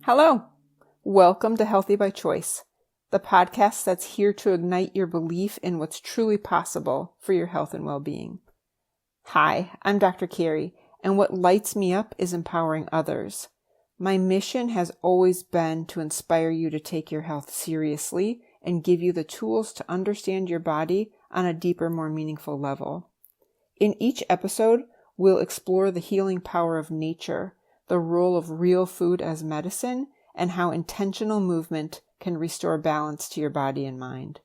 Hello. Welcome to Healthy by Choice, the podcast that's here to ignite your belief in what's truly possible for your health and well-being. Hi, I'm Dr. Kerry, and what lights me up is empowering others. My mission has always been to inspire you to take your health seriously and give you the tools to understand your body on a deeper, more meaningful level. In each episode, we'll explore the healing power of nature, the role of real food as medicine, and how intentional movement can restore balance to your body and mind.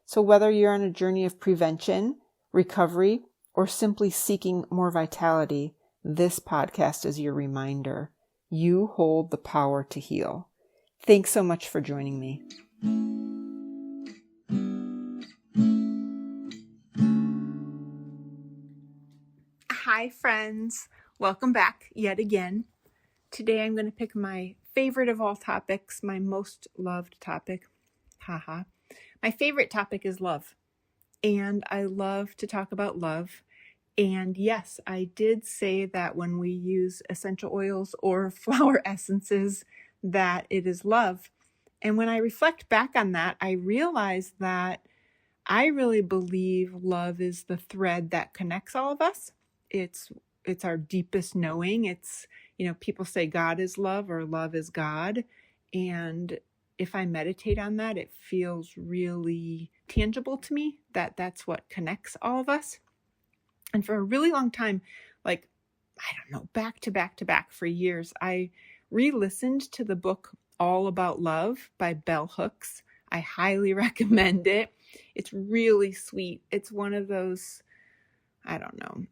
So whether you're on a journey of prevention, recovery, or simply seeking more vitality, this podcast is your reminder. You hold the power to heal. Thanks so much for joining me. Hi friends, welcome back yet again. Today I'm going to pick my favorite of all topics, my most loved topic. Haha. My favorite topic is love. And I love to talk about love. And yes, I did say that when we use essential oils or flower essences, that it is love. And when I reflect back on that, I realize that I really believe love is the thread that connects all of us. It's our deepest knowing. It's, people say God is love or love is God. And if I meditate on that, it feels really tangible to me that that's what connects all of us. And for a really long time, back to back for years, I re-listened to the book All About Love by Bell Hooks. I highly recommend it. It's really sweet. It's one of those,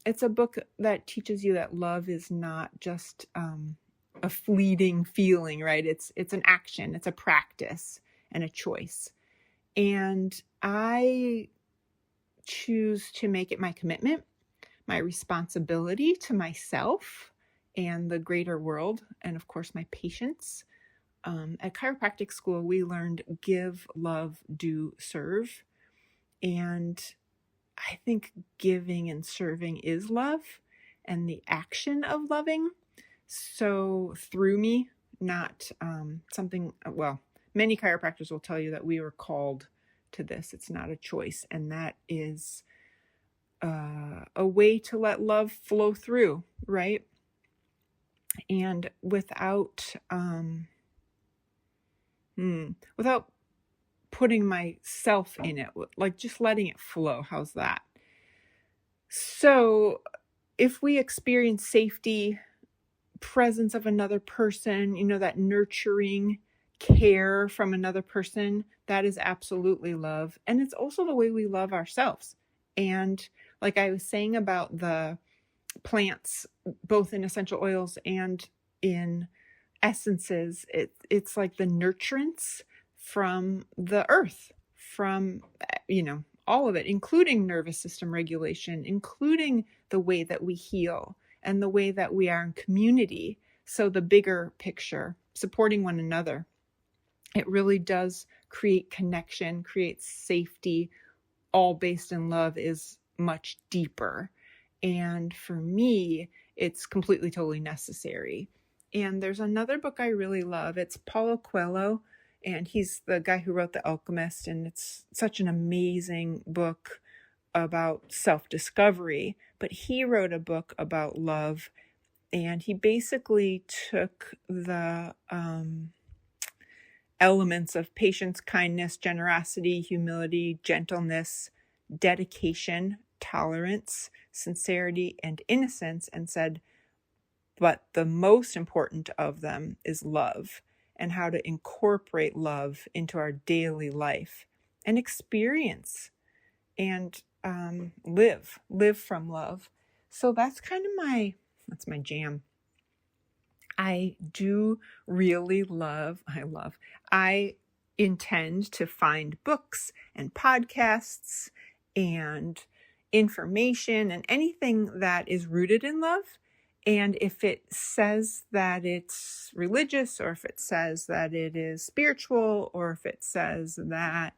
it's a book that teaches you that love is not just a fleeting feeling, right? It's an action, it's a practice and a choice. And I choose to make it my commitment, my responsibility to myself and the greater world, and of course my patients. At chiropractic school, we learned give, love, do, serve. And I think giving and serving is love and the action of loving. So through me, not many chiropractors will tell you that we were called to this. It's not a choice. And that is a way to let love flow through, right? And without putting myself in it, like just letting it flow. How's that? So if we experience safety, presence of another person, that nurturing care from another person, that is absolutely love. And it's also the way we love ourselves. And like I was saying about the plants, both in essential oils and in essences, it's like the nurturance from the earth, from, all of it, including nervous system regulation, including the way that we heal and the way that we are in community. So the bigger picture, supporting one another, it really does create connection, create safety, all based in love is much deeper. And for me, it's completely, totally necessary. And there's another book I really love. It's Paulo Coelho, and he's the guy who wrote The Alchemist. And it's such an amazing book about self-discovery. But he wrote a book about love, and he basically took the elements of patience, kindness, generosity, humility, gentleness, dedication, tolerance, sincerity, and innocence, and said, but the most important of them is love, and how to incorporate love into our daily life and experience and live from love. So that's kind of that's my jam. I do really I intend to find books and podcasts and information and anything that is rooted in love. And if it says that it's religious, or if it says that it is spiritual, or if it says that,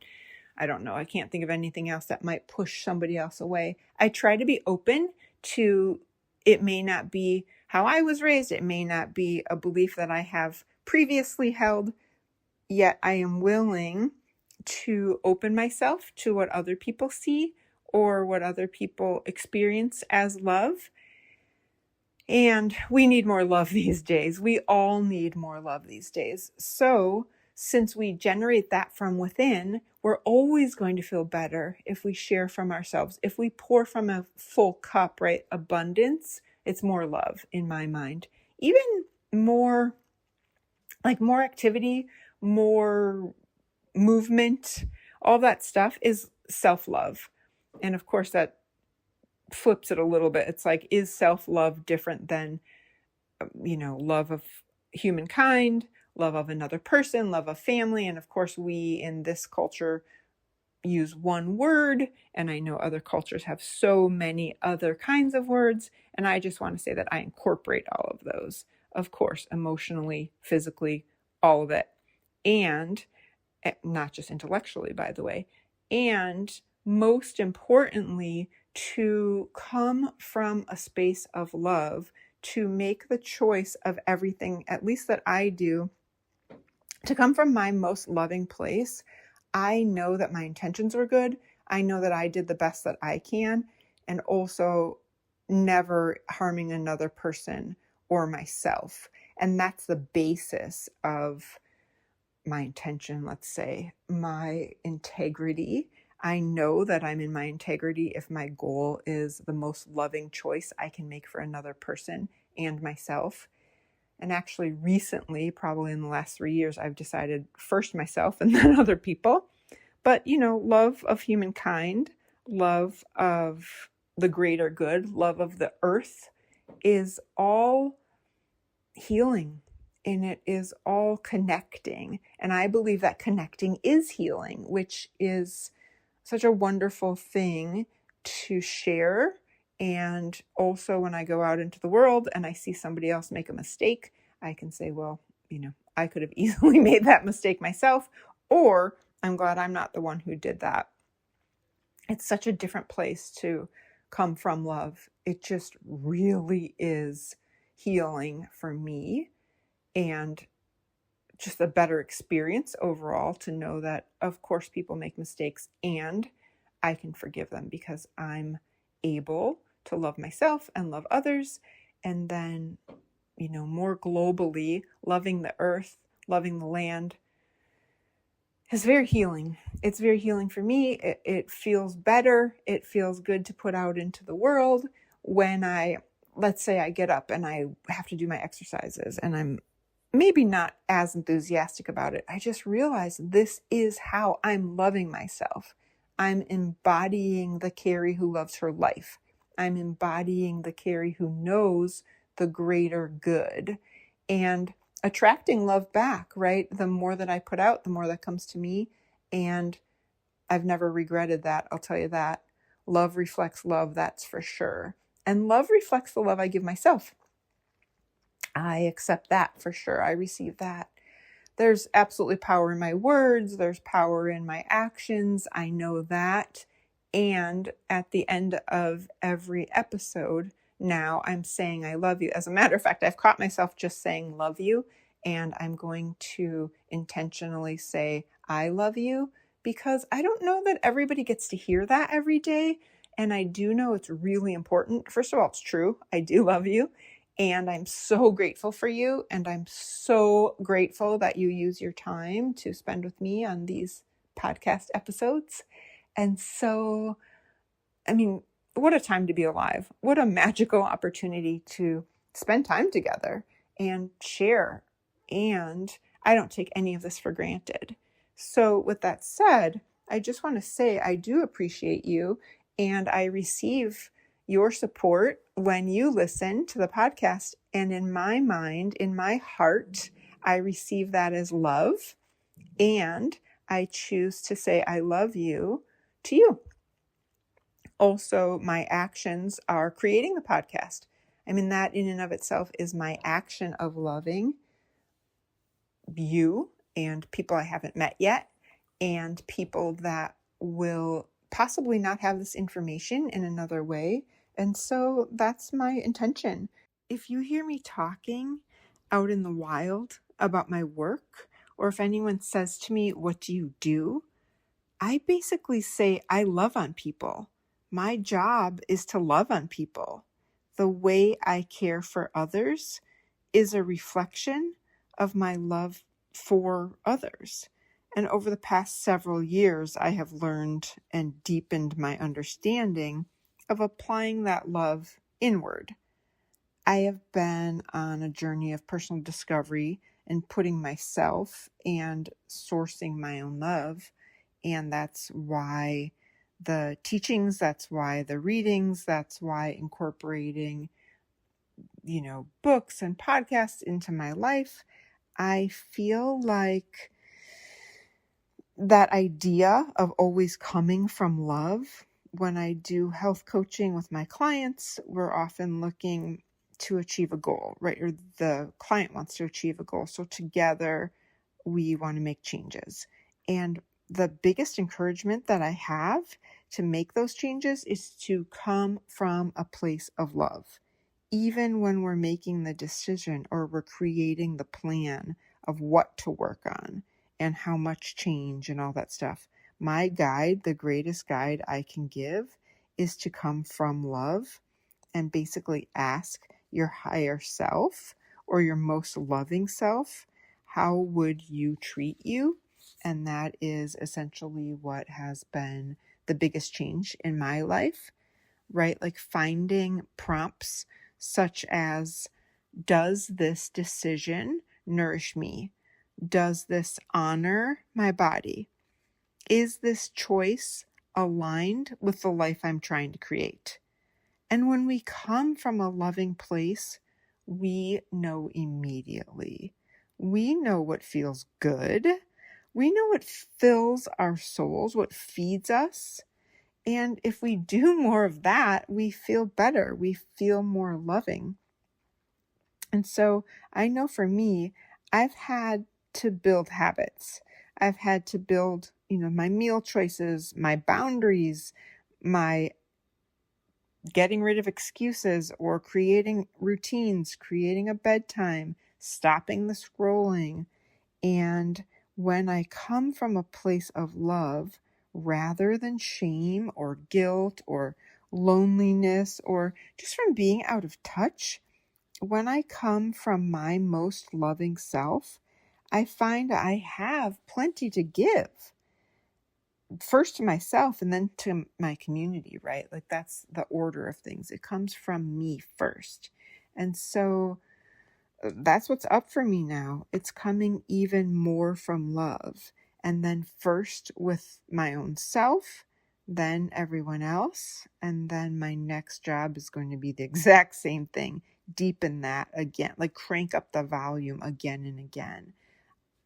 I don't know, I can't think of anything else that might push somebody else away. I try to be open to, it may not be how I was raised. It may not be a belief that I have previously held, yet I am willing to open myself to what other people see or what other people experience as love. And we need more love these days. We all need more love these days. So since we generate that from within, we're always going to feel better if we share from ourselves. If we pour from a full cup, right? Abundance, it's more love in my mind. Even more, like more activity, more movement, all that stuff is self-love. And of course that flips it a little bit. It's like, is self-love different than, love of humankind, love of another person, love of family? And of course, we in this culture use one word, and I know other cultures have so many other kinds of words. And I just want to say that I incorporate all of those, of course, emotionally, physically, all of it. And not just intellectually, by the way. And most importantly, to come from a space of love, to make the choice of everything, at least that I do, to come from my most loving place. I know that my intentions were good. I know that I did the best that I can, and also never harming another person or myself. And that's the basis of my intention, let's say, my integrity. I know that I'm in my integrity if my goal is the most loving choice I can make for another person and myself. And actually recently, probably in the last 3 years, I've decided first myself and then other people. But, love of humankind, love of the greater good, love of the earth is all healing. And it is all connecting. And I believe that connecting is healing, which is such a wonderful thing to share. And also when I go out into the world and I see somebody else make a mistake, I can say, well, I could have easily made that mistake myself, or I'm glad I'm not the one who did that. It's such a different place to come from love. It just really is healing for me. And just a better experience overall to know that, of course, people make mistakes and I can forgive them because I'm able to love myself and love others. And then, more globally, loving the earth, loving the land is very healing. It's very healing for me. It feels better. It feels good to put out into the world when let's say I get up and I have to do my exercises and I'm maybe not as enthusiastic about it. I just realized this is how I'm loving myself. I'm embodying the Kerry who loves her life. I'm embodying the Kerry who knows the greater good and attracting love back, right? The more that I put out, the more that comes to me. And I've never regretted that. I'll tell you that. Love reflects love, that's for sure. And love reflects the love I give myself. I accept that for sure. I receive that. There's absolutely power in my words. There's power in my actions. I know that. And at the end of every episode, now I'm saying I love you. As a matter of fact, I've caught myself just saying love you. And I'm going to intentionally say I love you because I don't know that everybody gets to hear that every day. And I do know it's really important. First of all, it's true. I do love you. And I'm so grateful for you. And I'm so grateful that you use your time to spend with me on these podcast episodes. And so, what a time to be alive. What a magical opportunity to spend time together and share. And I don't take any of this for granted. So with that said, I just want to say I do appreciate you and I receive your support when you listen to the podcast. And in my mind, in my heart, I receive that as love. And I choose to say I love you to you. Also, my actions are creating the podcast. That in and of itself is my action of loving you and people I haven't met yet and people that will possibly not have this information in another way. And so that's my intention. If you hear me talking out in the wild, about my work, or if anyone says to me, "What do you do?" I basically say, I love on people. My job is to love on people. The way I care for others is a reflection of my love for others. And over the past several years, I have learned and deepened my understanding of applying that love inward. I have been on a journey of personal discovery and putting myself and sourcing my own love. And that's why the teachings, that's why the readings, that's why incorporating, books and podcasts into my life. I feel like that idea of always coming from love, when I do health coaching with my clients, we're often looking to achieve a goal, right? Or the client wants to achieve a goal. So together we want to make changes. And the biggest encouragement that I have to make those changes is to come from a place of love. Even when we're making the decision or we're creating the plan of what to work on and how much change and all that stuff, my guide, the greatest guide I can give, is to come from love and basically ask your higher self or your most loving self, how would you treat you? And that is essentially what has been the biggest change in my life, right? Like finding prompts such as, does this decision nourish me? Does this honor my body? Is this choice aligned with the life I'm trying to create? And when we come from a loving place, we know immediately. We know what feels good. We know what fills our souls, what feeds us. And if we do more of that, we feel better. We feel more loving. And so I know for me, I've had to build habits. I've had to build, my meal choices, my boundaries, my getting rid of excuses or creating routines, creating a bedtime, stopping the scrolling. And when I come from a place of love, rather than shame or guilt or loneliness or just from being out of touch, when I come from my most loving self, I find I have plenty to give. First to myself and then to my community, right? Like that's the order of things. It comes from me first. And so that's what's up for me now. It's coming even more from love. And then first with my own self, then everyone else. And then my next job is going to be the exact same thing. Deepen that again, like crank up the volume again and again.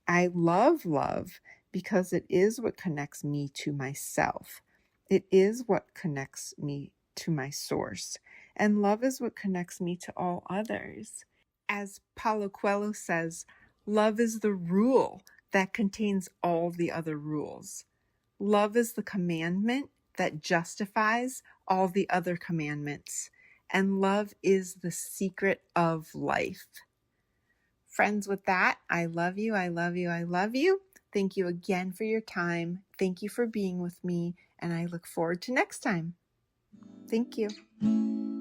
I love love because it is what connects me to myself. It is what connects me to my source. And love is what connects me to all others. As Paulo Coelho says, love is the rule that contains all the other rules. Love is the commandment that justifies all the other commandments. And love is the secret of life. Friends, with that, I love you, I love you, I love you. Thank you again for your time. Thank you for being with me, and I look forward to next time. Thank you.